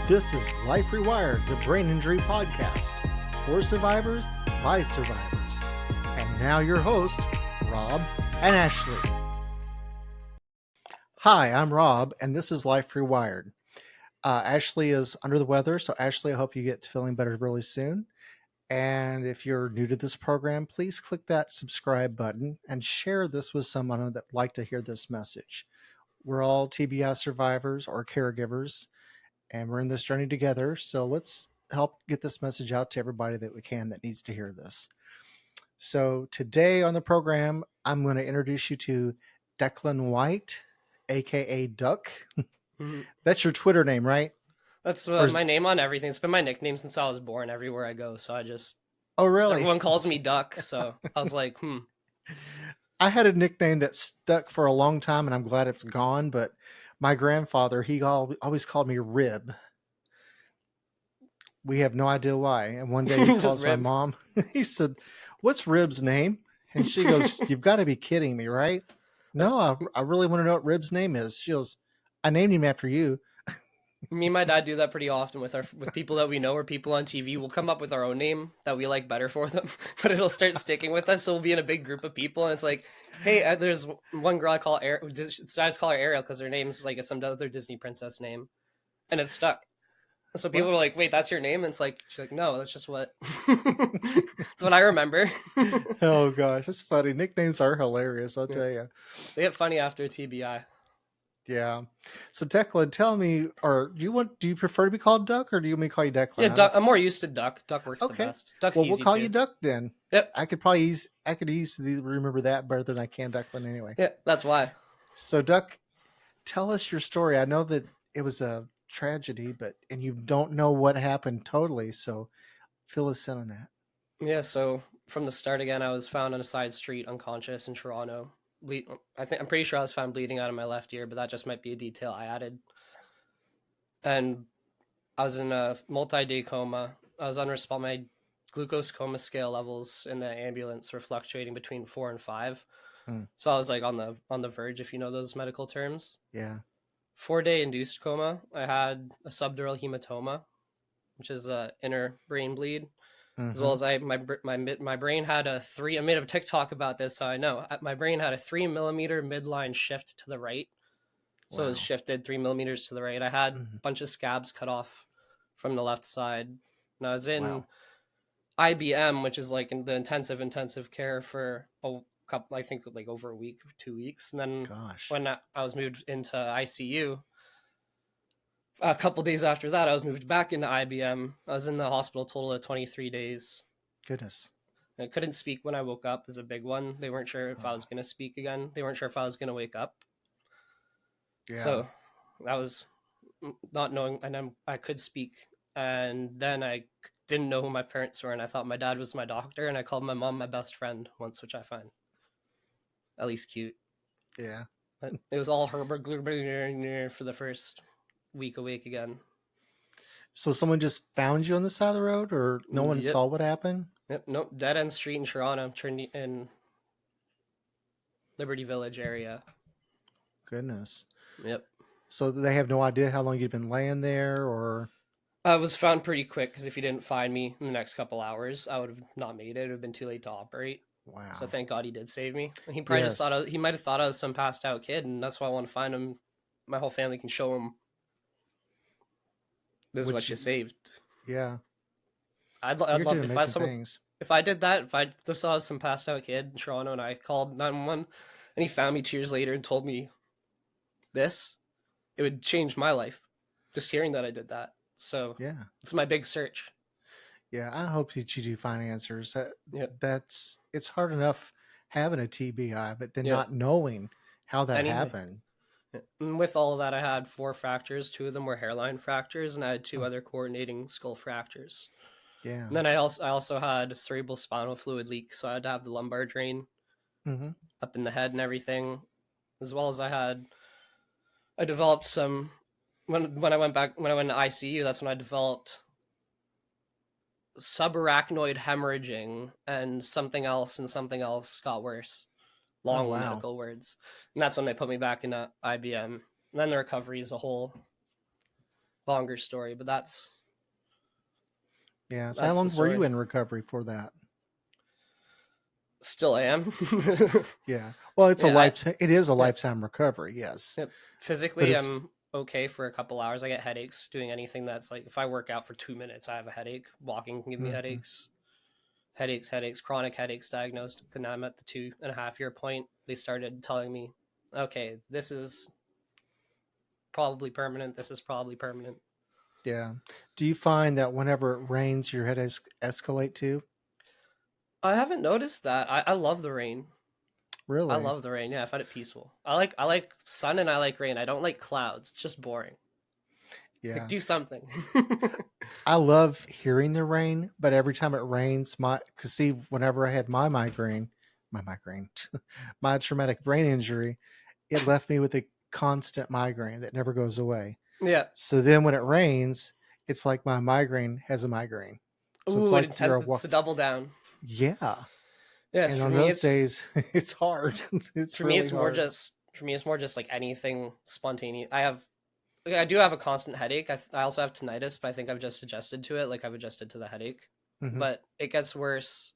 This is Life Rewired, the brain injury podcast for survivors by survivors. And now your host, Rob and Ashley. Hi, I'm Rob, and this is Life Rewired. Ashley is under the weather, so Ashley, I hope you get feeling better really soon. And if you're new to this program, please click that subscribe button and share this with someone that would like to hear this message. We're all TBI survivors or caregivers, and we're in this journey together. So let's help get this message out to everybody that we can that needs to hear this. So today on the program, I'm going to introduce you to Declan White, aka Duck. Mm-hmm. That's your Twitter name, right? That's my name on everything. It's been my nickname since I was born. Everywhere I go, so I just Oh really? Everyone calls me Duck, so I was like, I had a nickname that stuck for a long time, and I'm glad it's gone. But my grandfather, he always called me Rib. We have no idea why. And one day he calls my mom. He said, "What's Rib's name?" And she goes, "You've got to be kidding me, right?" No, I really want to know what Rib's name is. She goes, "I named him after you." Me and my dad do that pretty often with people that we know or people on TV. We'll come up with our own name that we like better for them, but it'll start sticking with us. So we'll be in a big group of people, and it's like, hey, there's one girl I call Ariel. I just call her Ariel because her name's like some other Disney princess name, and it's stuck. So people are like, wait, that's your name? And it's like, she's like, no, that's just what that's what I remember. Oh gosh, that's funny. Nicknames are hilarious, I'll tell you. They get funny after TBI. Yeah. So Declan, tell me, or do you prefer to be called Duck, or do you want me to call you Declan? Yeah, Duck. I'm more used to Duck. Duck works the best. Duck's well, easy we'll call too. you Duck then. Yep. I could easily remember that better than I can Declan anyway. Yeah, that's why. So Duck, tell us your story. I know that it was a tragedy, and you don't know what happened totally. So fill us in on that. Yeah. So from the start again, I was found on a side street unconscious in Toronto. I'm pretty sure I was found bleeding out of my left ear, but that just might be a detail I added. And I was in a multi-day coma. I was unresponsive. My glucose coma scale levels in the ambulance were fluctuating between 4 and 5. So I was like on the verge, if you know those medical terms. Yeah. 4-day induced coma. I had a subdural hematoma, which is a inner brain bleed. As well as my brain had a 3. I made a TikTok about this, so I know my brain had a 3 millimeter midline shift to the right. So It was shifted 3 millimeters to the right. I had a bunch of scabs cut off from the left side. And I was in IBM, which is like in the intensive care for a couple, I think like over a week, 2 weeks. And then when I was moved into ICU, a couple days after that, I was moved back into IBM. I was in the hospital a total of 23 days. Goodness. I couldn't speak when I woke up is a big one. They weren't sure if I was going to speak again. They weren't sure if I was going to wake up. Yeah. So that was not knowing, and then I could speak. And then I didn't know who my parents were, and I thought my dad was my doctor, and I called my mom my best friend once, which I find at least cute. Yeah. But it was all her for the first week awake again. So someone just found you on the side of the road, or no one saw what happened? Yep. Nope. Dead end street in Toronto, in Liberty Village area. Goodness. Yep. So they have no idea how long you've been laying there, or? I was found pretty quick, because if you didn't find me in the next couple hours, I would have not made it. It would have been too late to operate. Wow. So thank God he did save me. He probably just thought he might have thought I was some passed out kid, and that's why I want to find him. My whole family can show him. This is what you saved. Yeah. I'd love if I did that, if I just saw some passed out kid in Toronto and I called 911 and he found me 2 years later and told me this, it would change my life. Just hearing that I did that. So yeah, it's my big search. Yeah, I hope that you do find answers. It's hard enough having a TBI, but then not knowing how that happened. And with all of that, I had 4 fractures. 2 of them were hairline fractures, and I had 2 other coordinating skull fractures. Yeah. And then I also had a cerebral spinal fluid leak, so I had to have the lumbar drain up in the head and everything, as well as I developed some when I went to ICU. That's when I developed subarachnoid hemorrhaging, and something else got worse. Long medical words. And that's when they put me back into IBM. And then the recovery is a whole longer story, but So how that's the long were you story. in recovery for that? Still am. Yeah. Well, it's a Yeah, lifetime. It is a yeah, lifetime recovery. Yes. yeah. But Physically, it's I'm okay for a couple hours. I get headaches doing anything that's like if I work out for 2 minutes, I have a headache. Walking can give me mhm. headaches. Headaches, chronic headaches diagnosed. And now I'm at the 2.5 year point. They started telling me, okay, this is probably permanent. This is probably permanent. Yeah. Do you find that whenever it rains, your headaches escalate too? I haven't noticed that. I love the rain. I Really? love the rain. Yeah, I find it peaceful. I like sun and I like rain. I don't like clouds. It's just boring. Like Yeah. do something. I love hearing the rain, but every time it rains, cause see, whenever I had my migraine, my traumatic brain injury, it left me with a constant migraine that never goes away. Yeah. So then when it rains, it's like my migraine has a migraine. So it's Ooh, like it's a double down. yeah. Yeah, And on those days, it's hard. It's for me really it's more hard. just for me it's more just like anything spontaneous. I do have a constant headache. I also have tinnitus, but I think I've just adjusted to it. Like I've adjusted to the headache, Hmm. but it gets worse.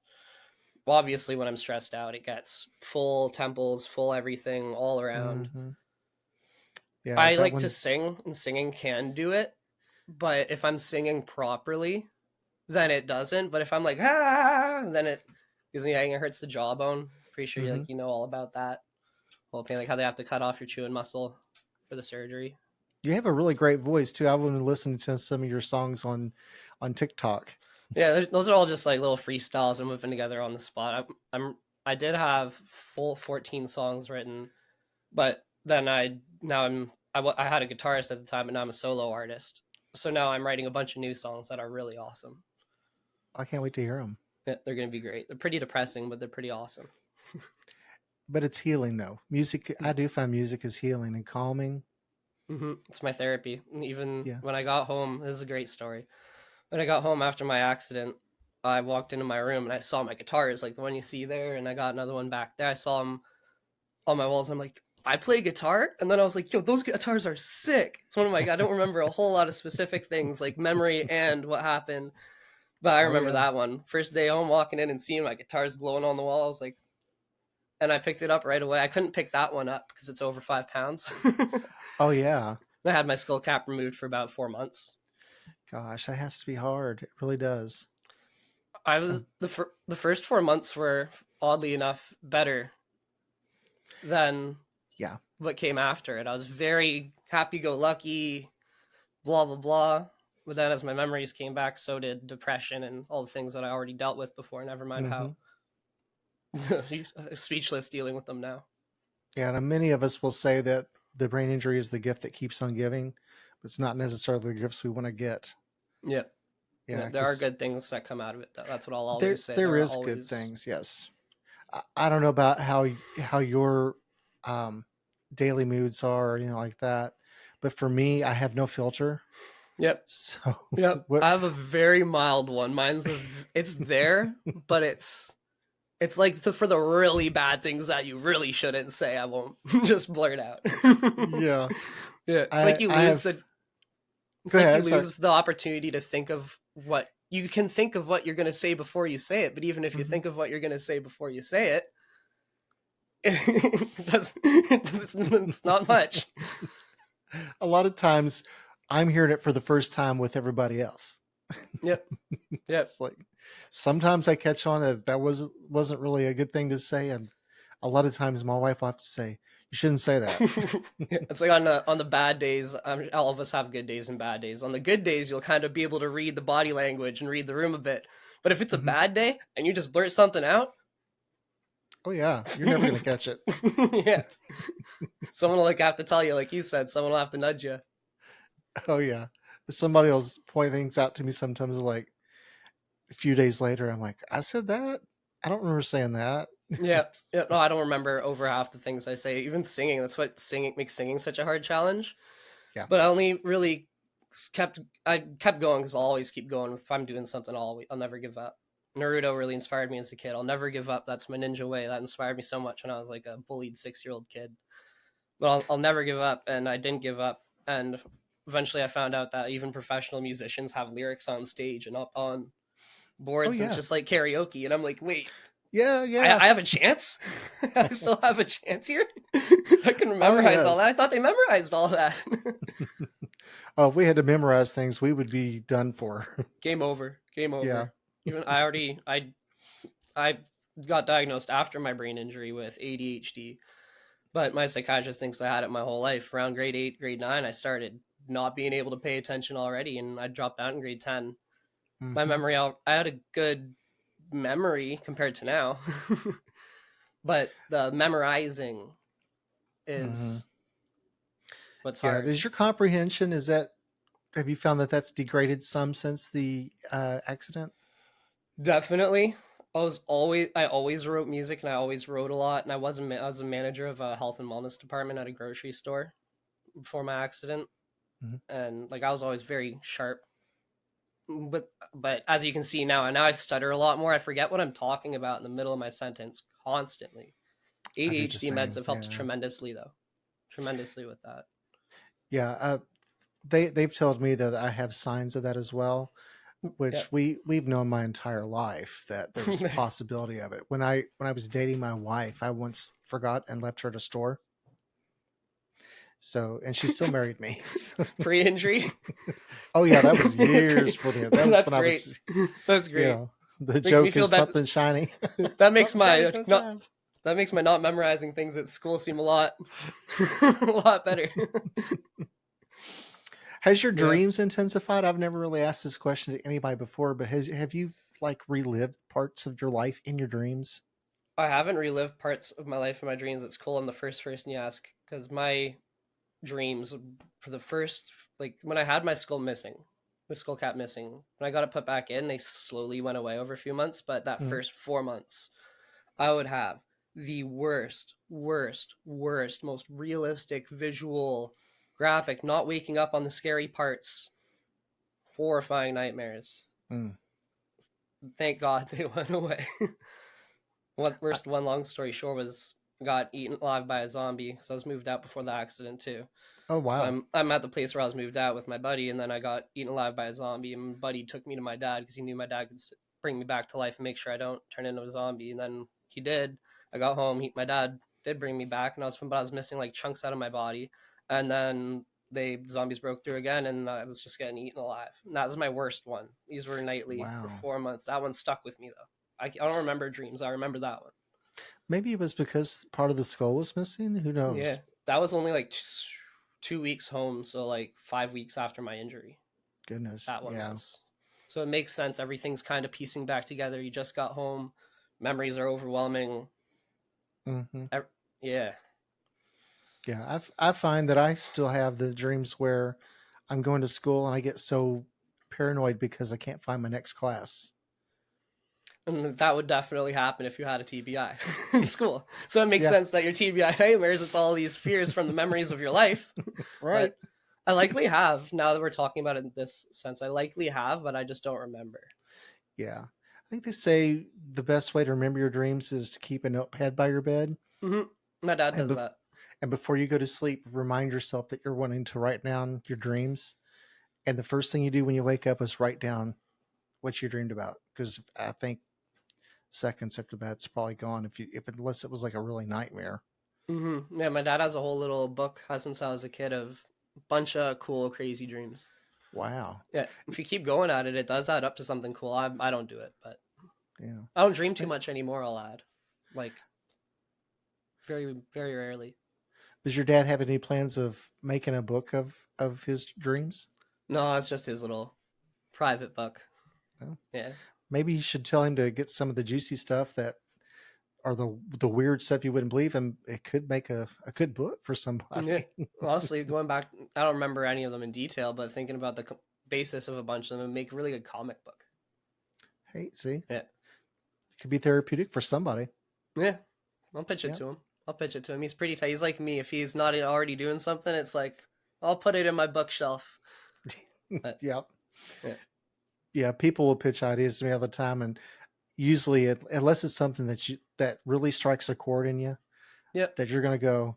Well, obviously, when I'm stressed out, it gets full temples, full everything all around. Hmm. Yeah. I Is that like to when? sing, and singing can do it, but if I'm singing properly, then it doesn't. But if I'm like then it gives me it hurts the jawbone. Pretty sure Hmm. you know all about that whole pain, like how they have to cut off your chewing muscle for the surgery. You have a really great voice too. I've been listening to some of your songs on TikTok. Yeah, those are all just like little freestyles I'm whipping together on the spot. I did have full 14 songs written, but then I had a guitarist at the time, and now I'm a solo artist. So now I'm writing a bunch of new songs that are really awesome. I can't wait to hear them. Yeah, they're gonna be great. They're pretty depressing, but they're pretty awesome. But it's healing though. Music, I do find music is healing and calming. It's my therapy. Even Yeah. when I got home, this is a great story. When I got home after my accident, I walked into my room and I saw my guitars, like the one you see there, and I got another one back there. I saw them on my walls. I'm like, I play guitar, and then I was like, yo, those guitars are sick. It's one of my. I don't remember a whole lot of specific things like memory and what happened, but I Oh remember yeah. that one. First day home, walking in and seeing my guitars glowing on the wall, I was like, and I picked it up right away. I couldn't pick that one up because it's over 5 pounds. Oh yeah. I had my skull cap removed for about 4 months. Gosh, that has to be hard. It really does. I was Um, the first 4 months were oddly enough better than yeah. what came after it. I was very happy go lucky, blah blah blah. But then as my memories came back, so did depression and all the things that I already dealt with before. Never mind Hmm. how speechless dealing with them now. Yeah. And many of us will say that the brain injury is the gift that keeps on giving, but it's not necessarily the gifts we want to get. Yeah, yeah. Yeah, There are because good things that come out of it. Though. That's what I'll there always say. there There are is good always. things. Yes. I don't know about how your um, daily moods are or anything like that, but for me, I have no filter. Yep. So Yep. what? I have a very mild one. It's there, but it's like for the really bad things that you really shouldn't say. I won't just blurt out. Yeah, Yeah, I have. it's Go like ahead. you I'm sorry. lose the opportunity to think of what you can think of what you're going to say before you say it, but even if you Hmm. think of what you're going to say before you say it, it's not much. A lot of times, I'm hearing it for the first time with everybody else. Yep. Yep. It's like sometimes I catch on that wasn't really a good thing to say, and a lot of times my wife will have to say, "You shouldn't say that." It's like on the bad days, all of us have good days and bad days. On the good days, you'll kind of be able to read the body language and read the room a bit. But if it's a Hmm. bad day and you just blurt something out, Oh yeah, you're never gonna catch it. yeah, someone will have to tell you, like you said, someone will have to nudge you. Oh yeah, somebody will point things out to me sometimes. Like a few days later, I'm like, I said that. I don't remember saying that. Yeah, yeah. No, I don't remember over half the things I say. Even singing, that's what singing makes singing such a hard challenge. Yeah. But I only really I kept going because I'll always keep going. If I'm doing something, I'll never give up. Naruto really inspired me as a kid. I'll never give up. That's my ninja way. That inspired me so much when I was like a bullied 6-year-old kid. But I'll never give up, and I didn't give up. And eventually I found out that even professional musicians have lyrics on stage and up on Oh boards, and yeah, it's just like karaoke. And I'm like, wait, yeah. I have a chance? I still have a chance here? I can Oh memorize all that. yes. I thought they memorized all that. Oh, if we had to memorize things, we would be done for. Game over. Game Yeah. over. Even I got diagnosed after my brain injury with ADHD, but my psychiatrist thinks I had it my whole life. Around grade 8, grade 9, I started not being able to pay attention already, and I dropped out in grade 10. My Mm-hmm. memory, I had a good memory compared to now, but the memorizing Mm-hmm. is what's Yeah. hard. Is your comprehension, is that, have you found that that's degraded some since the accident? Definitely. I always wrote music, and I always wrote a lot, and I was a manager of a health and wellness department at a grocery store before my accident, Mm-hmm. and like I was always very sharp. But as you can see now I stutter a lot more. I forget what I'm talking about in the middle of my sentence constantly. I do the ADHD meds same. have helped Yeah. tremendously though. Tremendously with that. Yeah. They've told me that I have signs of that as well, Yeah. which we've known my entire life that there's possibility of it. When I was dating my wife, I once forgot and left her at a store. So, and she still married me. So, Pre-injury. oh yeah, that was years before the. That was That's when I great. was, That's you great. know, the Makes me joke feel is better. something shiny, That makes something shiny my from his not eyes. that makes my not memorizing things at school seem a lot a lot better. Has your Yeah. dreams intensified? I've never really asked this question to anybody before, but have you like relived parts of your life in your dreams? I haven't relived parts of my life and my dreams. It's cool. I'm the first person you ask because my dreams for the first, like when I had my skull missing, the skull cap missing, when I got it put back in, they slowly went away over a few months. But that Mm. first 4 months, I would have the worst, most realistic visual graphic, not waking up on the scary parts, horrifying nightmares. Mm. Thank God they went away. One long story short was got eaten alive by a zombie because I was moved out before the accident too. Oh So wow. I'm at the place where I was moved out with my buddy, and then I got eaten alive by a zombie. And my buddy took me to my dad because he knew my dad could bring me back to life and make sure I don't turn into a zombie. And then he did. I got home. My dad did bring me back, and but I was missing like chunks out of my body. And then the zombies broke through again, and I was just getting eaten alive. And that was my worst one. These were nightly for Wow. 4 months. That one stuck with me though. I don't remember dreams. I remember that one. Maybe it was because part of the skull was missing. Who Yeah, knows? that was only like 2 weeks home, so like 5 weeks after my injury. Goodness. That one Yeah. was. So it makes sense. Everything's kind of piecing back together. You just got home. Memories are overwhelming. Hmm. Yeah. Yeah. I find that I still have the dreams where I'm going to school and I get so paranoid because I can't find my next class. And that would definitely happen if you had a TBI in school. So it makes Yeah. sense that your TBI nightmares, it's all these fears from the memories of your life. Right. But I likely have, now that we're talking about it in this sense, I likely have, but I just don't remember. Yeah. I think they say the best way to remember your dreams is to keep a notepad by your bed. Mm-hmm. My dad And does that. and before you go to sleep, remind yourself that you're wanting to write down your dreams. And the first thing you do when you wake up is write down what you dreamed about. Because I think seconds after that's probably gone if unless it was like a really nightmare. Mm-hmm. Yeah, my dad has a whole little book, has since I was a kid, of a bunch of cool, crazy dreams. Wow. Yeah, if you keep going at it, it does add up to something cool. I don't do it, but Yeah. I don't dream too much anymore. I'll add, like, very, very rarely. Does your dad have any plans of making a book of his dreams? No, it's just his little private book. No? Yeah. Maybe you should tell him to get some of the juicy stuff that are the weird stuff you wouldn't believe, and it could make a good book for Yeah. somebody. Honestly, going back, I don't remember any of them in detail, but thinking about the basis of a bunch of them would make a really good comic book. Hey, see, Yeah. it could be therapeutic for somebody. Yeah. I'll pitch it Yeah. to him. I'll pitch it to him. He's pretty tight. He's like me. If he's not already doing something, it's like, I'll put it in my bookshelf. But, Yep. yeah. Yeah, people will pitch ideas to me all the time, and usually, unless it's something that really strikes a chord in you, Yep. that you're going to go,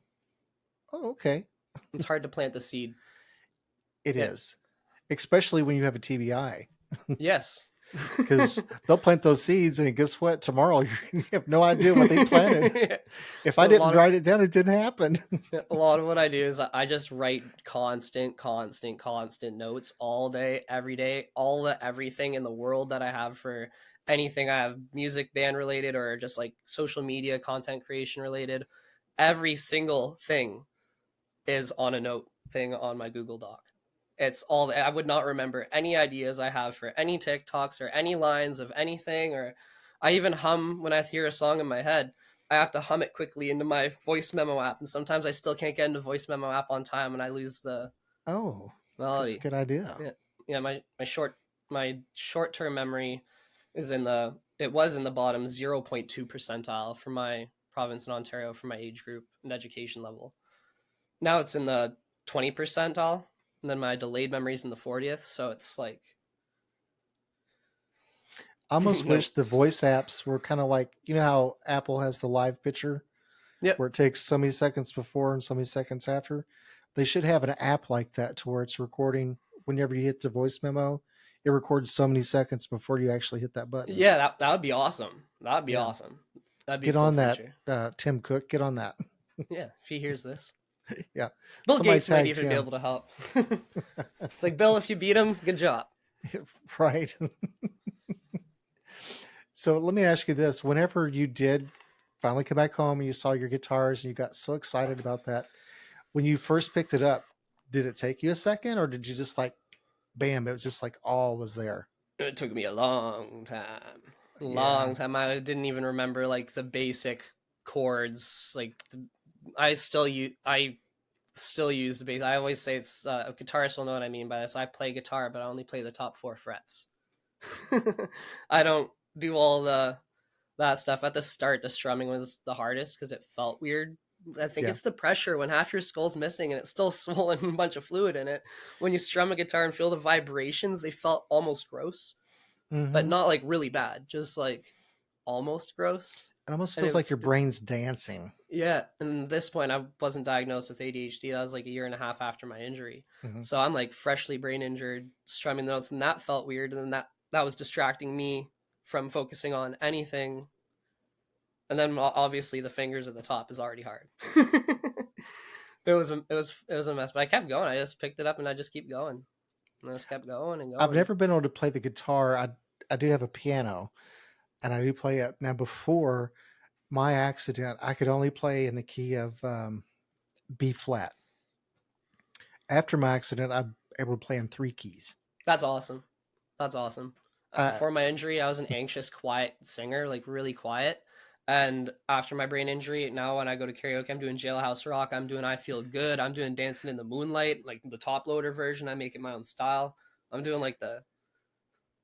oh, okay. It's hard to plant the seed. It Yeah. is, especially when you have a TBI, Yes. because they'll plant those seeds, and guess what? Tomorrow you have no idea what they planted. Yeah. If A I didn't lot of write it down, it didn't happen. a lot of what I do is I just write constant notes all day, every day, all the everything in the world that I have for anything I have music band related or just like social media content creation related. Every single thing is on a note thing on my Google Doc. It's all I would not remember any ideas I have for any TikToks or any lines of anything, or I even hum when I hear a song in my head. I have to hum it quickly into my voice memo app, and sometimes I still can't get into voice memo app on time, and I lose the Oh, that's a melody. good idea. Yeah, yeah. My short term memory is in the it was in the bottom 0.2 percentile for my province in Ontario for my age group and education level. Now it's in the 20 percentile, and then my delayed memory's in the 40th. So it's like I almost wish the notes. voice apps were kind of like, you know how Apple has the live picture Yep. where it takes so many seconds before and so many seconds after. They should have an app like that to where it's recording whenever you hit the voice memo. It records so many seconds before you actually hit that button. Yeah, that would be awesome. That would be Yeah, awesome. That'd be a get cool on that, feature. Tim Cook. Get on that. Yeah, if he hears this, Yeah, Bill somebody Gates might tag even be Tim. able to help. It's like, Bill, if you beat him, good job. Right. So let me ask you this: whenever you did finally come back home and you saw your guitars and you got so excited about that, when you first picked it up, did it take you a second, or did you just like, bam? It was just like all was there. It took me a long time. Yeah. Long time. I didn't even remember like the basic chords. Like I still use the bass. I always say it's a guitarist will know what I mean by this. I play guitar, but I only play the top 4 frets. I don't do all that stuff. At the start, the strumming was the hardest because it felt weird. I think Yeah. it's the pressure when half your skull's missing and it's still swollen and a bunch of fluid in it. When you strum a guitar and feel the vibrations, they felt almost gross, but Mm-hmm. not like really bad, just like almost gross. It almost And feels like your brain's dancing. yeah, and at this point, I wasn't diagnosed with ADHD. That was like a year and a half after my injury. Mm-hmm. So I'm like freshly brain injured, strumming the notes, and that felt weird. And then that was distracting me from focusing on anything. And then obviously the fingers at the top is already hard. It was a mess, but I kept going. I just picked it up and I just keep going. And I just kept going and I've going. never been able to play the guitar. I do have a piano, and I do play it now. Before my accident, I could only play in the key of B flat. After my accident, I'm able to play in three keys. That's awesome. That's awesome. Uh, Before my injury, I was an anxious, quiet singer, like really quiet. And after my brain injury, now when I go to karaoke, I'm doing Jailhouse Rock. I'm doing I Feel Good. I'm doing Dancing in the Moonlight, like the top loader version. I make it my own style. I'm doing like the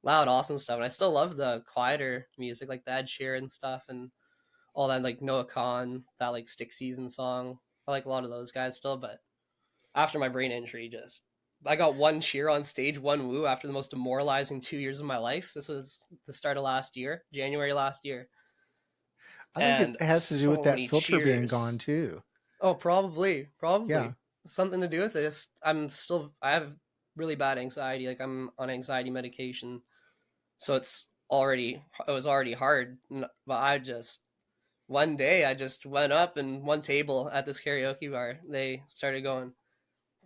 loud, awesome stuff. And I still love the quieter music, like the Ed Sheeran stuff and all that, like Noah Khan, that like Stick Season song. I like a lot of those guys still, but after my brain injury, just I got one cheer on stage, one woo after the most demoralizing 2 years of my life. This was the start of last year, January last year, I think it and has to do with so that many filter being gone cheers. too. Oh, probably, Yeah. something to do with it. I have really bad anxiety. Like I'm on anxiety medication, so it was already hard. But one day I just went up and one table at this karaoke bar. They started going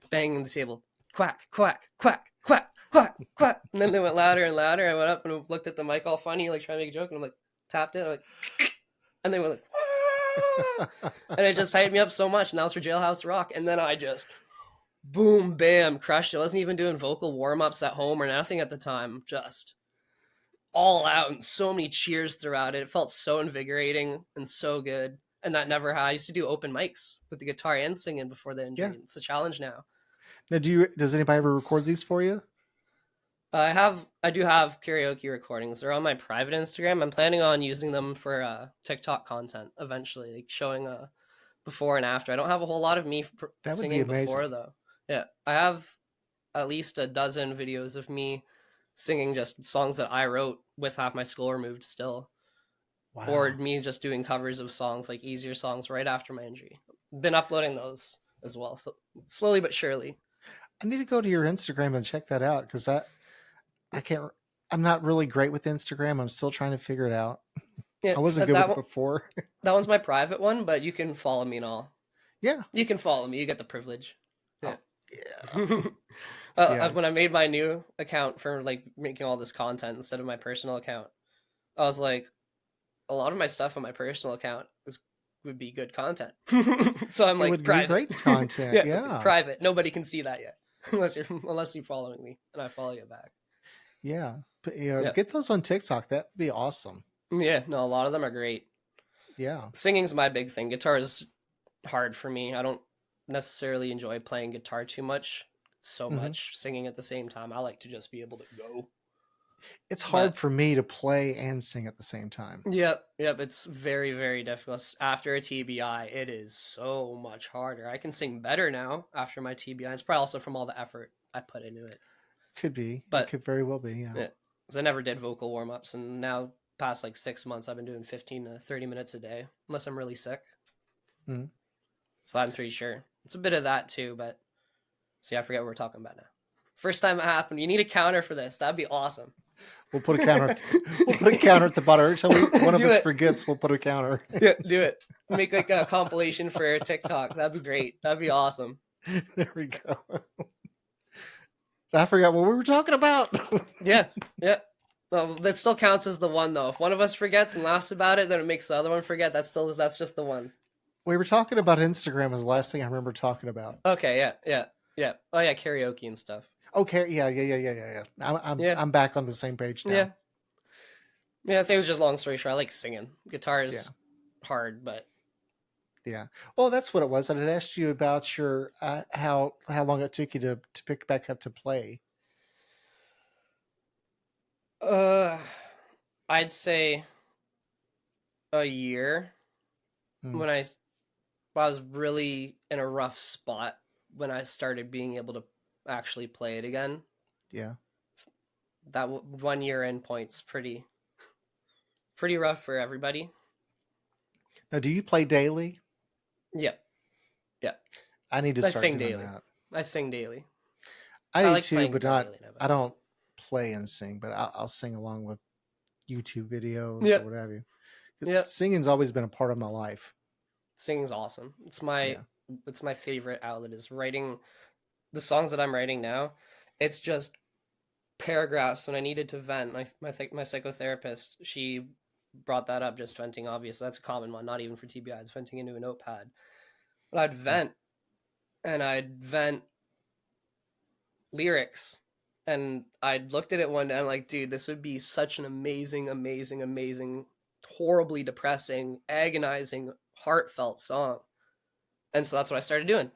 banging the table, quack, quack, quack, quack, quack, quack. And then they went louder and louder. I went up and looked at the mic all funny, like trying to make a joke, and I'm like, tapped it, I'm like, and they went like, ah! And it just hyped me up so much. And that was for Jailhouse Rock. And then I just boom, bam, crushed it. I wasn't even doing vocal warm ups at home or nothing at the time. Just all out and so many cheers throughout it. It felt so invigorating and so good. And that never had. I used to do open mics with the guitar and singing before the Yeah. injury. It's a challenge now. Now, does anybody ever record these for you? I do have karaoke recordings. They're on my private Instagram. I'm planning on using them for TikTok content eventually, like showing before and after. I don't have a whole lot of me That would be singing amazing. before though. Yeah, I have at least a dozen videos of me singing just songs that I wrote with half my skull removed still, or Wow. me just doing covers of songs like easier songs right after my injury. Been uploading those as well, so slowly but surely. I need to go to your Instagram and check that out because I can't. I'm not really great with Instagram. I'm still trying to figure it out. Yeah, I wasn't good with it before. that one's my private one, but you can follow me and all. Yeah. You can follow me. You get the privilege. Yeah. Oh, yeah. Yeah. When I made my new account for like making all this content instead of my personal account, I was like, a lot of my stuff on my personal account would be good content. So I'm It like would be private great content. yeah, so it's Yeah. like private. Nobody can see that yet unless you're following me and I follow you back. Yeah. But, Yeah. get those on TikTok. That'd be awesome. Yeah, no, a lot of them are great. Yeah. Singing's my big thing. Guitar is hard for me. I don't necessarily enjoy playing guitar too much. So much singing at the same time. I like to just be able to go. It's hard for me to play and sing at the same time. Yep. It's very, very difficult. After a TBI, it is so much harder. I can sing better now after my TBI. It's probably also from all the effort I put into it. Could be. But it could very well be, yeah. Because I never did vocal warm-ups, and now past like 6 months I've been doing 15 to 30 minutes a day, unless I'm really sick. Mm-hmm. So I'm pretty sure. It's a bit of that too, but see, I forget what we're talking about now. First time it happened. You need a counter for this. That'd be awesome. We'll put a counter. We'll put a counter at the bottom. Every time one of us forgets, we'll put a counter. Yeah, do it. Make like a compilation for TikTok. That'd be great. That'd be awesome. There we go. I forgot what we were talking about. Yeah. Well, that still counts as the one though. If one of us forgets and laughs about it, then it makes the other one forget. That's just the one. We were talking about Instagram as the last thing I remember talking about. Okay, yeah. Oh yeah, karaoke and stuff. Okay, yeah. I'm back on the same page now. Yeah. I think it was just long story short. I like singing. Guitar is hard, but yeah. Well, that's what it was. I had asked you about your how long it took you to pick back up to play. I'd say a year. When I was really in a rough spot when I started being able to actually play it again. Yeah. That 1 year endpoint's pretty rough for everybody. Now, do you play daily? Yeah. I need to start doing daily. that. I sing daily. I do like too, but not. Daily now, I don't play and sing, but I'll sing along with YouTube videos or what have you. Yeah. Singing's always been a part of my life. Singing's awesome. It's my favorite outlet is writing. The songs that I'm writing now, it's just paragraphs when I needed to vent. My psychotherapist, she brought that up, just venting, obviously. That's a common one, not even for TBIs, venting into a notepad. But I'd vent, and I'd vent lyrics. And I looked at it one day, I'm like, dude, this would be such an amazing, horribly depressing, agonizing, heartfelt song. And so that's what I started doing.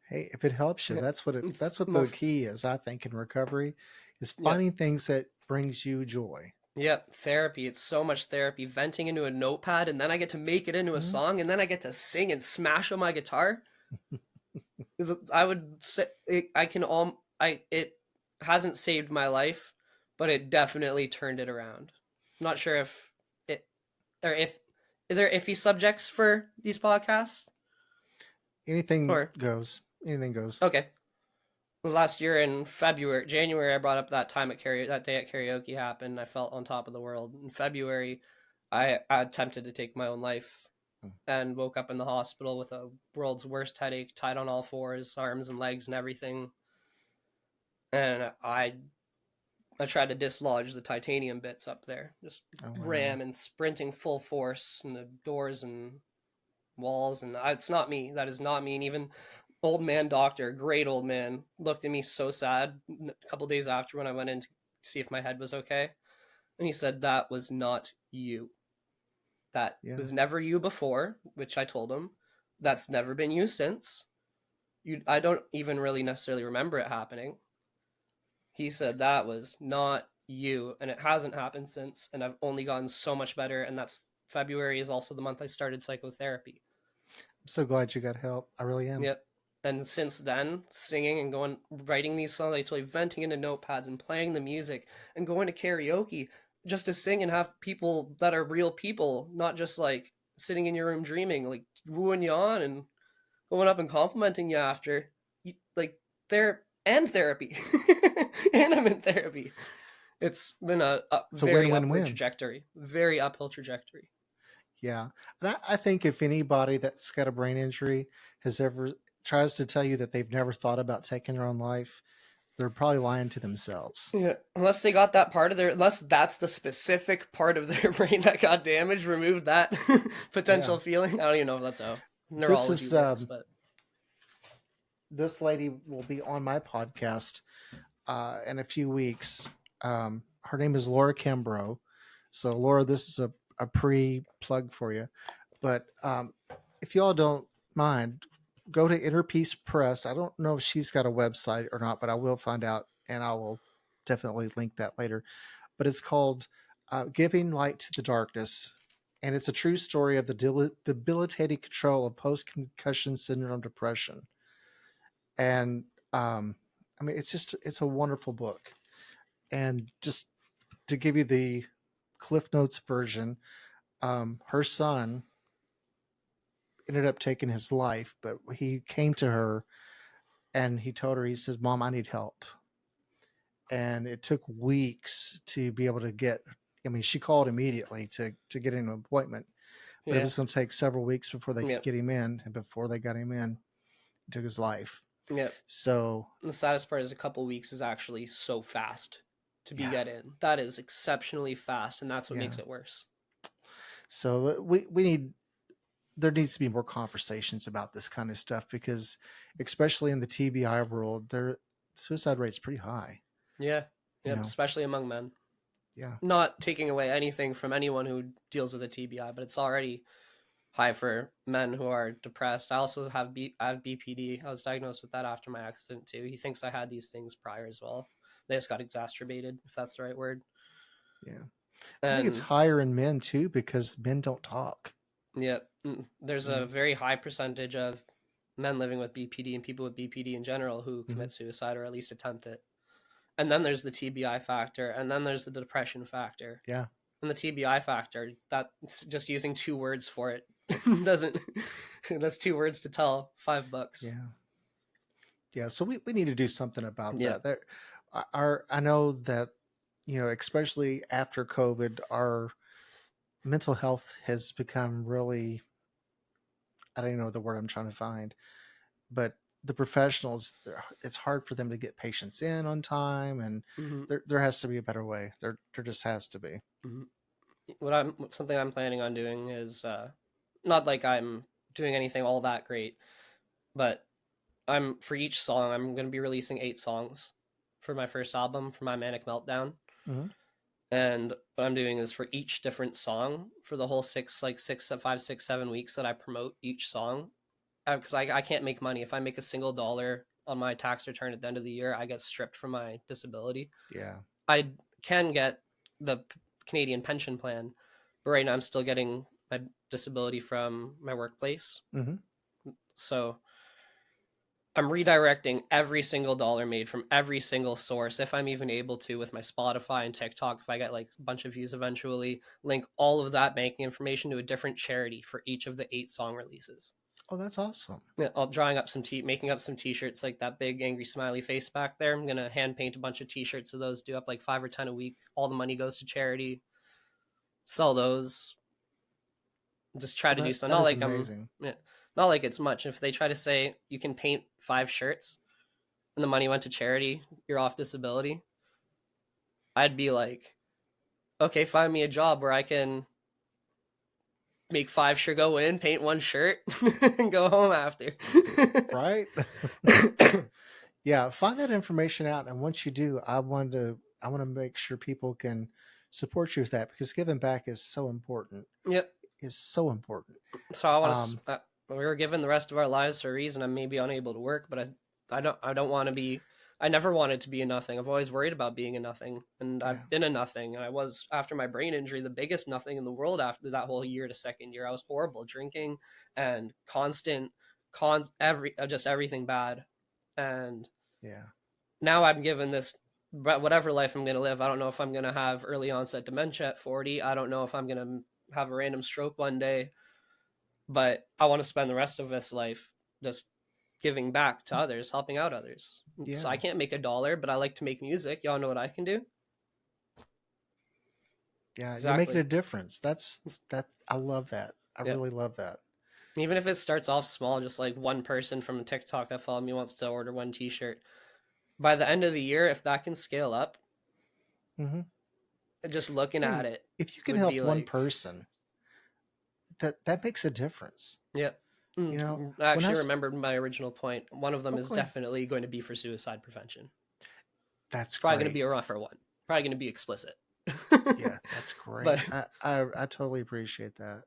Hey, if it helps you, that's what the key is, I think, in recovery, is finding things that brings you joy. Yep, therapy. It's so much therapy. Venting into a notepad, and then I get to make it into a song, and then I get to sing and smash on my guitar. I would say it hasn't saved my life, but it definitely turned it around. I'm not sure if are there iffy subjects for these podcasts. Anything goes. Anything goes. Okay. Last year in January, I brought up that time that day at karaoke happened. I felt on top of the world. In February, I attempted to take my own life and woke up in the hospital with a world's worst headache, tied on all fours, arms and legs and everything. And I tried to dislodge the titanium bits up there, just ram and sprinting full force in the doors and walls. And it's not me. That is not me. And even old man doctor, great old man, looked at me so sad a couple days after when I went in to see if my head was okay. And he said, that was not you. That was never you before, which I told him. That's never been you since. I don't even really necessarily remember it happening. He said, that was not you. And it hasn't happened since. And I've only gotten so much better. And February is also the month I started psychotherapy. I'm so glad you got help. I really am. Yep. And since then, singing and writing these songs, I told you, venting into notepads and playing the music and going to karaoke just to sing and have people that are real people, not just like sitting in your room dreaming, like wooing you on and going up and complimenting you after, like therapy, and I'm in therapy. It's been a It's a very upward win-win-win. trajectory, very uphill trajectory. Yeah. And I think if anybody that's got a brain injury has ever tries to tell you that they've never thought about taking their own life, they're probably lying to themselves. Yeah, unless they got that part of unless that's the specific part of their brain that got damaged, remove that potential Yeah. feeling. I don't even know if that's how This neurology is works, but this lady will be on my podcast in a few weeks. Her name is Laura Kimbrough. So, Laura, this is a pre plug for you. But if you all don't mind, go to Inner Peace Press. I don't know if she's got a website or not, but I will find out and I will definitely link that later. But it's called Giving Light to the Darkness. And it's a true story of the debilitating control of post concussion syndrome depression. And I mean, it's a wonderful book. And just to give you the Cliff Notes version, her son ended up taking his life, but he came to her and he told her, he says, "Mom, I need help." And it took weeks to be able to get, I mean, she called immediately to get an appointment, but it yeah, was going to take several weeks before they could yep, get him in. And before they got him in, he took his life. yep. So, And the saddest part is a couple weeks is actually so fast to be yeah, get in. That is exceptionally fast, and that's what yeah. makes it worse. So we need, there needs to be more conversations about this kind of stuff because, especially in the TBI world, their suicide rate's pretty high. Yeah, You yep, know, especially among men. yeah, Not taking away anything from anyone who deals with a TBI, but it's already high for men who are depressed. I also I have BPD. I was diagnosed with that after my accident too. He thinks I had these things prior as well. They just got exacerbated, if that's the right word. yeah. I think it's And higher in men too because men don't talk. yeah, there's You a know, very high percentage of men living with BPD and people with BPD in general who mm-hmm. commit suicide or at least attempt it. And then there's the TBI factor, and then there's the depression factor. Yeah, And the TBI factor, that's just using two words for it. Doesn't that's two words to tell $5. yeah, yeah. So we need to do something about Yeah. that. There, I know that, you know, especially after COVID, our mental health has become really, I don't even know the word I'm trying to find, but the professionals, it's hard for them to get patients in on time, and Mm-hmm. there has to be a better way. There just has to be. Mm-hmm. Something I'm planning on doing is not like I'm doing anything all that great, but I'm for each song I'm going to be releasing 8 songs for my first album for my Manic Meltdown. Mm-hmm. And what I'm doing is for each different song for the whole 5, 6, 7 weeks that I promote each song, because I can't make money if I make a single dollar on my tax return at the end of the year. I get stripped from my disability. Yeah, I can get the Canadian pension plan, but right now I'm still getting my disability from my workplace. mm-hmm. So I'm redirecting every single dollar made from every single source, if I'm even able to, with my Spotify and TikTok. If I get like a bunch of views eventually, link all of that banking information to a different charity for each of the 8 song releases. Oh, that's awesome. Yeah, I'll drawing up making up some T-shirts like that big angry smiley face back there. I'm gonna hand paint a bunch of T-shirts of those, do up like 5 or 10 a week. All the money goes to charity. Sell those. Just try Well, to do that something. that Not is like amazing. not like it's much. If they try to say you can paint 5 shirts and the money went to charity, you're off disability, I'd be like, okay, find me a job where I can make 5 sure go in, paint 1 shirt, and go home after. Right? Yeah, find that information out, and once you do, I want to make sure people can support you with that because giving back is so important. Yep. Is so important. So I want Um, to. We were given the rest of our lives for a reason. I may be unable to work, but I don't want to be. I never wanted to be a nothing. I've always worried about being a nothing, and yeah, I've been a nothing. And I was after my brain injury, the biggest nothing in the world. After that whole year to second year, I was horrible, drinking and constant, just everything bad. And yeah. now I'm given this whatever life I'm going to live. I don't know if I'm going to have early onset dementia at 40. I don't know if I'm going to have a random stroke one day, but I want to spend the rest of this life just giving back to others, helping out others. So I Yeah. can't make $1, but I like to make music. Y'all know what I can do? Yeah. You're making Exactly. a difference. That I love that. I Yeah. really love that. Even if it starts off small, just like one person from TikTok that followed me wants to order one t-shirt. By the end of the year, if that can scale up, Mm-hmm. just looking at Hey, it if you can would be help one like, person, that makes a difference. yeah. I When I actually remembered my original point. One of them is okay, definitely going to be for suicide prevention. that's Probably going to great. be a rougher one. Probably going to be explicit. Yeah, that's But great. I totally appreciate that.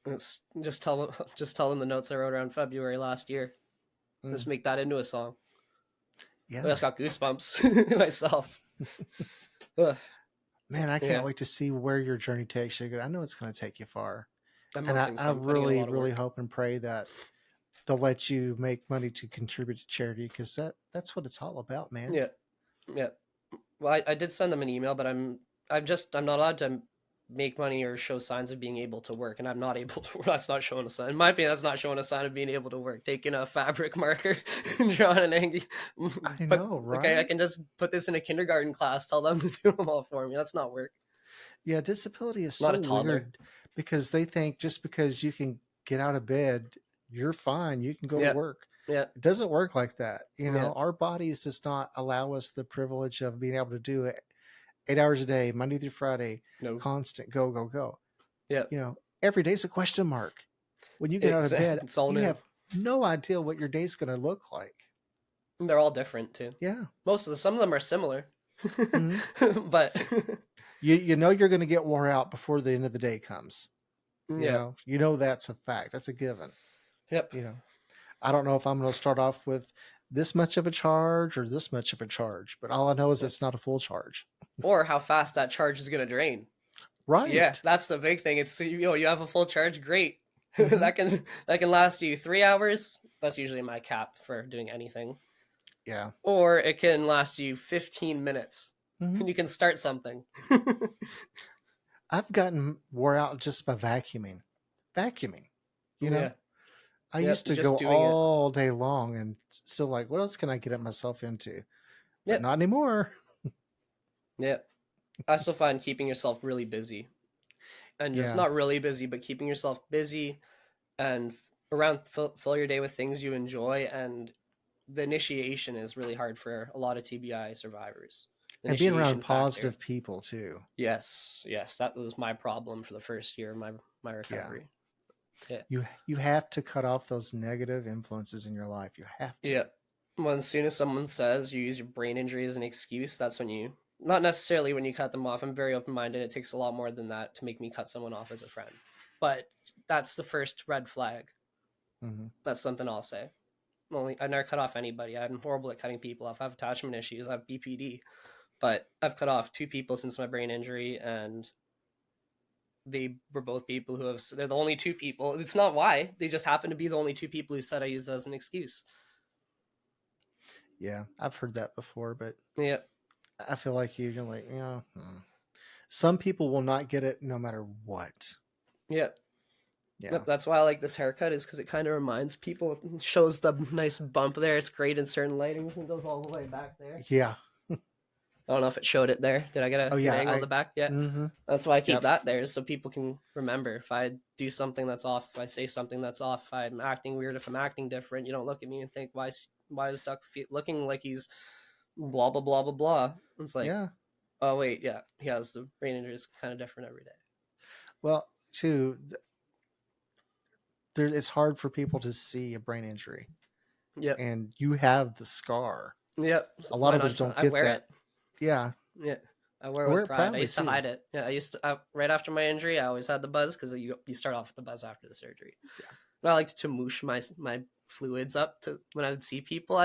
it's just tell them the notes I wrote around February last year. Just Mm, make that into a song. I yeah, just got goosebumps myself. Ugh, man, I can't yeah, wait to see where your journey takes you. I know it's going to take you far, I'm and hoping I so. I'm putting in a really, lot of really work. hope and pray that they'll let you make money to contribute to charity because that's what it's all about, man. Yeah, yeah. Well, I did send them an email, but I'm not allowed to make money or show signs of being able to work, and I'm not able to. That's not showing a sign. In my opinion, that's not showing a sign of being able to work. Taking a fabric marker and drawing an angry. I But know, okay, I right? can just put this in a kindergarten class. Tell them to do them all for me. That's not work. Yeah, disability is Not so a toddler. weird because they think just because you can get out of bed, you're fine. You can go to Yeah, work. yeah, It doesn't work like that. yeah. Our bodies does not allow us the privilege of being able to do it 8 hours a day, Monday through Friday, No. constant go, go, go. Yeah. Every day's a question mark. When you get out of bed, It's all you new. have no idea what your day's going to look like. They're all different too. Yeah. Some of them are similar, Hmm. but You know you're going to get wore out before the end of the day comes. yeah, That's a fact. That's a given. yep. You know, I don't know if I'm going to start off with this much of a charge or this much of a charge, but all I know is Yep. it's not a full charge. Or how fast that charge is gonna drain. Yeah, Right. that's the big thing. It's you have a full charge, great. Hmm. That can last you 3 hours. That's usually my cap for doing anything. Yeah. Or it can last you 15 minutes, Hmm. and you can start something. I've gotten wore out just by vacuuming. Vacuuming, you know? Yeah, I yep. used to Just go doing it. all day long and still like, what else can I get myself into? But Yep, not anymore. yep. I still find keeping yourself really busy, and just Yeah. not really busy, but keeping yourself busy and around fill your day with things you enjoy. And the initiation is really hard for a lot of TBI survivors. The And being around initiation factor. positive people too. Yes, yes, that was my problem for the first year of my Yeah. recovery. Yeah, You have to cut off those negative influences in your life. You have to. yeah. Well, as soon as someone says you use your brain injury as an excuse, that's when you not necessarily when you cut them off. I'm very open minded. It takes a lot more than that to make me cut someone off as a friend. But that's the first red flag. Hmm. That's something I'll say. I never cut off anybody. I'm horrible at cutting people off. I have attachment issues. I have BPD, but I've cut off 2 people since my brain injury, and they were both people who have. They're the only 2 people. It's not why they just happen to be the only 2 people who said I used it as an excuse. Yeah, I've heard that before, but Yeah, I feel like you're like, yeah. Some people will not get it no matter what. yeah. Yeah. That's why I like this haircut is because it kind of reminds people. Shows the nice bump there. It's great in certain lightings and goes all the way back there. Yeah. I don't know if it showed it there. Did I get Oh a good yeah. angle of the back? Yeah. Mm-hmm. That's why I keep Yep. that there, so people can remember. If I do something that's off, if I say something that's off, if I'm acting weird, if I'm acting different, you don't look at me and think, why is Duck looking like he's blah blah blah blah blah? It's like, Yeah. oh wait, yeah, he has the brain injury is kind of different every day. Well, too, it's hard for people to see a brain injury, Yep, and you have the scar. yep. A So lot why of not us just? don't I get wear that. it. Yeah. Yeah, I wear I it wear with it pride. I proudly used to too. hide it. Yeah, I used to right after my injury. I always had the buzz because you start off with the buzz after the surgery. Yeah. But I liked to moosh my fluids up to when I would see people.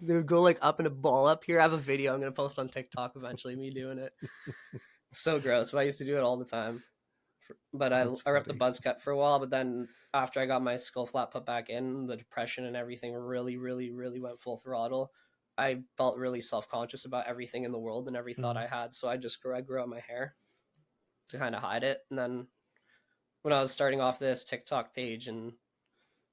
They would go like up in a ball up here. I have a video I'm gonna post on TikTok eventually. Me doing it. It's so gross, but I used to do it all the time. But That's I ripped the funny. buzz cut for a while. But then after I got my skull flap put back in, the depression and everything really, really, really went full throttle. I felt really self conscious about everything in the world and every thought Mm-hmm. I had. So I grew out my hair to kind of hide it. And then when I was starting off this TikTok page and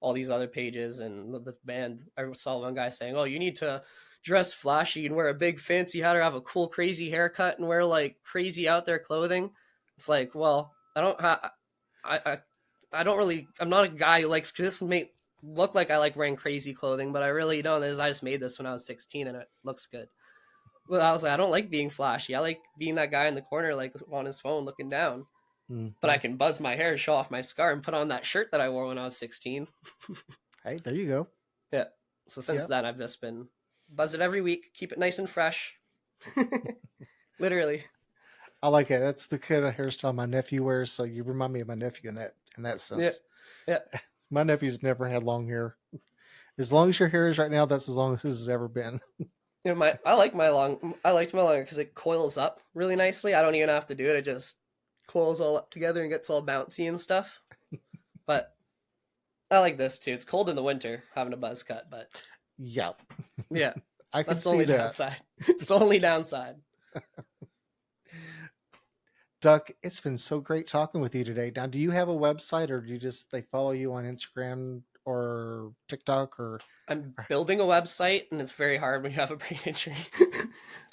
all these other pages and the band. I saw one guy saying, "Oh, you need to dress flashy and wear a big fancy hat or have a cool crazy haircut and wear like crazy out there clothing." It's like, well, I don't I don't really, I'm not a guy who likes, this may look like I like wearing crazy clothing, but I really don't. I just made this when I was 16 and it looks good. Well, I was like, I don't like being flashy. I like being that guy in the corner, like on his phone looking down. But I can buzz my hair, show off my scar, and put on that shirt that I wore when I was 16. Hey, there you go. Yeah. So since then, I've just been buzz it every week, keep it nice and fresh. Literally. I like it. That's the kind of hairstyle my nephew wears. So you remind me of my nephew in that sense. Yeah. My nephew's never had long hair. As long as your hair is right now, that's as long as his has ever been. I liked my long hair because it coils up really nicely. I don't even have to do it. It just coils all up together and gets all bouncy and stuff. But I like this too. It's cold in the winter having a buzz cut, but yeah, I can see that. Downside. It's the only downside. Duck, it's been so great talking with you today. Now, do you have a website, or do you they follow you on Instagram or TikTok? Or I'm building a website, and it's very hard when you have a brain injury.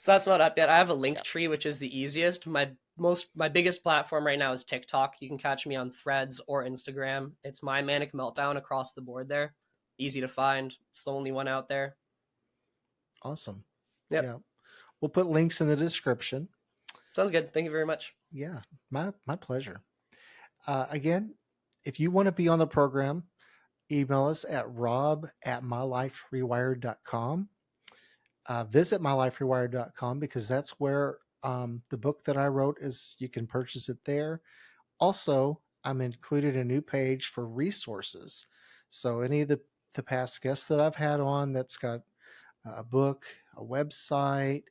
So that's not up yet. I have a link tree, which is the easiest. My biggest platform right now is TikTok. You can catch me on Threads or Instagram. It's My Manic Meltdown across the board there. Easy to find. It's the only one out there. Awesome. Yep. Yeah. We'll put links in the description. Sounds good. Thank you very much. Yeah, my pleasure. Again, if you want to be on the program, email us at rob@myliferewired.com. Visit myliferewired.com because that's where the book that I wrote is. You can purchase it there. Also, I'm included a new page for resources. So any of the past guests that I've had on that's got a book, a website,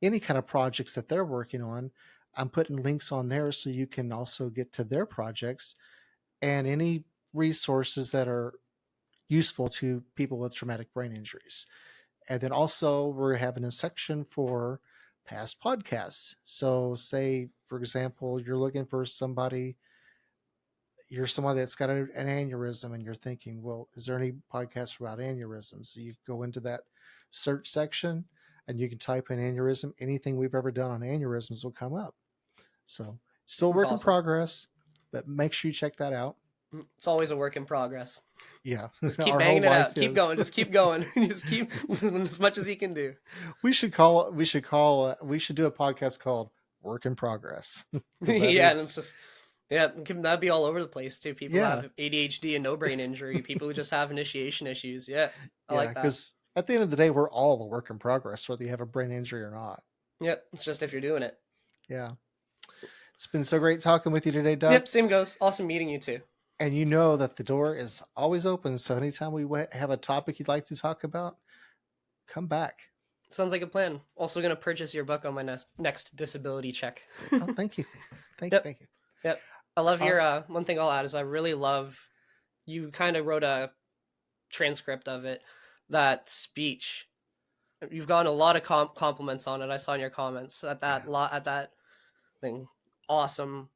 any kind of projects that they're working on, I'm putting links on there so you can also get to their projects and any resources that are useful to people with traumatic brain injuries. And then also we're having a section for past podcasts. So say, for example, you're looking for somebody that's got an aneurysm and you're thinking, well, is there any podcast about aneurysms? So you go into that search section and you can type in aneurysm. Anything we've ever done on aneurysms will come up. So still a work in progress, but make sure you check that out. It's always a work in progress. Yeah. Just keep banging it out. Keep going. Just keep going. Just keep as much as you can do. We should do a podcast called Work in Progress. Yeah. And it's just, that'd be all over the place too. People have ADHD and no brain injury. People who just have initiation issues. Yeah. I like that. Because at the end of the day, we're all a work in progress, whether you have a brain injury or not. Yep. It's just if you're doing it. Yeah. It's been so great talking with you today, Doug. Yep. Same goes. Awesome meeting you too. And you know that the door is always open. So anytime we have a topic you'd like to talk about, come back. Sounds like a plan. Also going to purchase your book on my next disability check. Oh, thank you. Thank you. Yep. I love your, one thing I'll add is I really love, you kind of wrote a transcript of it, that speech. You've gotten a lot of compliments on it. I saw in your comments at that thing. Awesome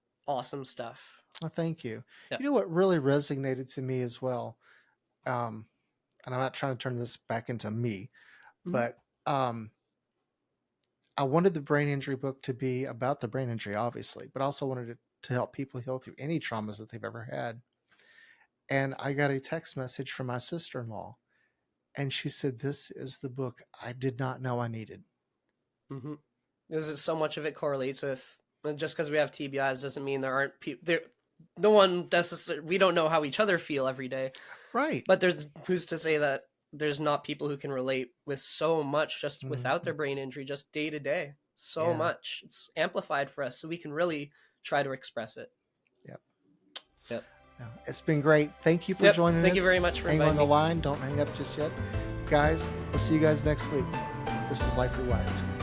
stuff. Oh, thank you. Yeah. You know what really resonated to me as well, and I'm not trying to turn this back into me, but I wanted the brain injury book to be about the brain injury, obviously, but also wanted it to help people heal through any traumas that they've ever had. And I got a text message from my sister-in-law, and she said, "This is the book I did not know I needed." Mm-hmm. Because so much of it correlates with, just because we have TBIs doesn't mean there aren't people there. No one necessarily, we don't know how each other feel every day. Right. But there's, who's to say that there's not people who can relate with so much just without their brain injury, just day to day. So much. It's amplified for us, so we can really try to express it. Yep. It's been great. Thank you for joining us. Thank you very much for hanging on the line. Don't hang up just yet. Guys, we'll see you guys next week. This is Life Rewired.